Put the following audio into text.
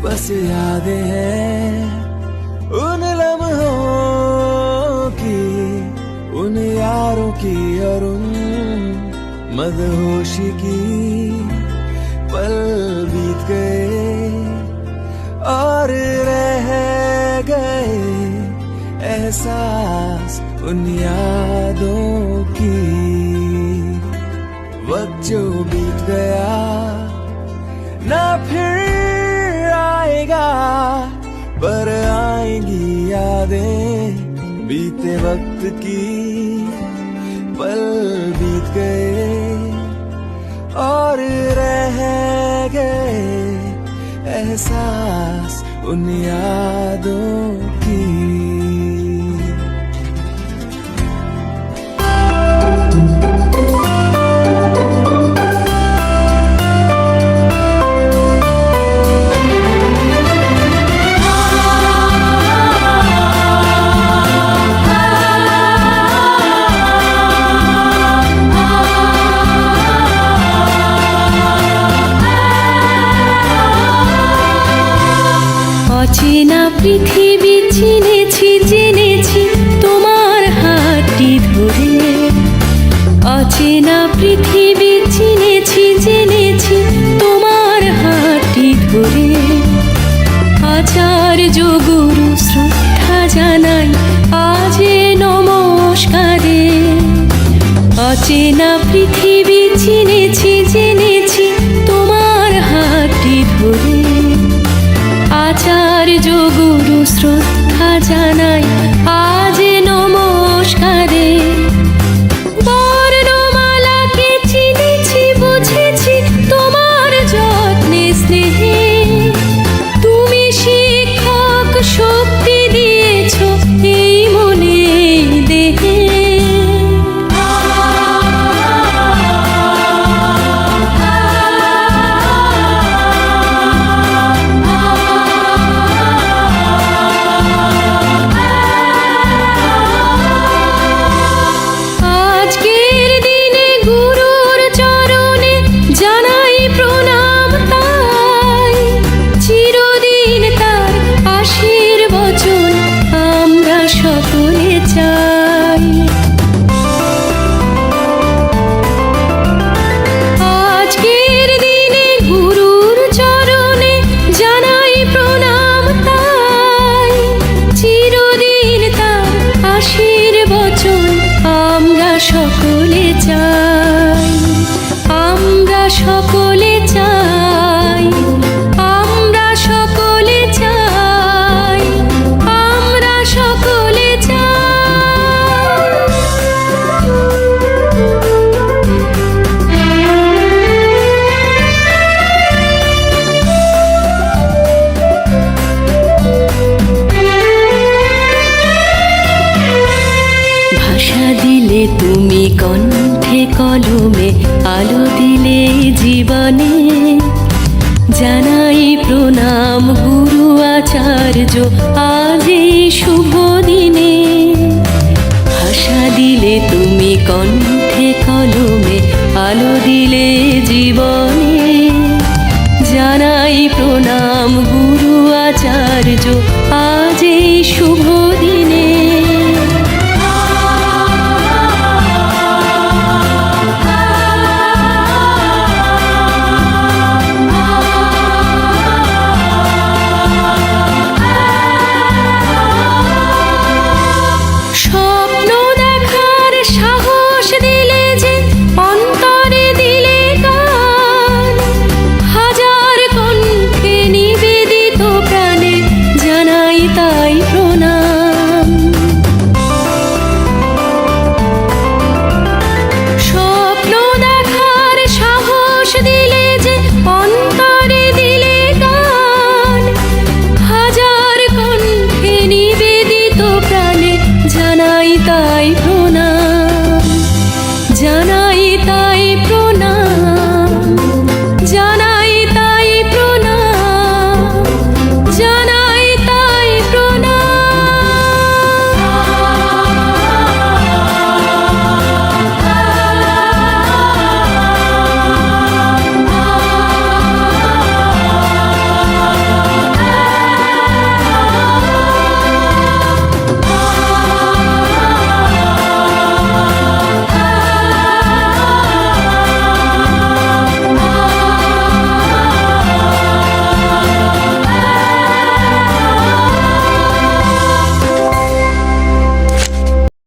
बस यादें हैं उन लम्हों की, उन यारों की और उन मदहोशी की। पल बीत गए और रह गए एहसास उन यादों की। वक्त जो बीत गया ना फिर आएगा, पर आएंगी यादें बीते वक्त की। पल बीत गए और रह गए एहसास उन यादों की। অচেনা পৃথিবী চিনেছি জেনেছি তোমার হাতটি ধরে। অচেনা পৃথিবী চিনেছি জেনেছি তোমার হাতটি ধরে। আচার্য গুরু শ্রদ্ধা জানাই আজ নমস্কারে। অচেনা পৃথিবী চিনেছি জেনেছি তোমার হাতটি ধরে। আচার্য গুরু শ্রদ্ধা জানাই আজ নমস্কারে। বর্ণমালাকে চিনেছি বুঝেছি তোমার যত্নে স্নেহে। তুমি শিক্ষক শক্তি দিয়েছ এই মনে দেহে। সকলে চাই, আমরা সকলে চাই, আমরা সকলে চাই, আমরা সকলে ভাষা দিলে তুমি কণ্ঠে কলমে আলো দিলে জীবনে। জানাই প্রণাম গুরু আচার্য আজ এই শুভ দিনে। ভাষা দিলে তুমি কণ্ঠে কলমে আলো দিলে জীবনে। জানাই প্রণাম গুরু আচার্য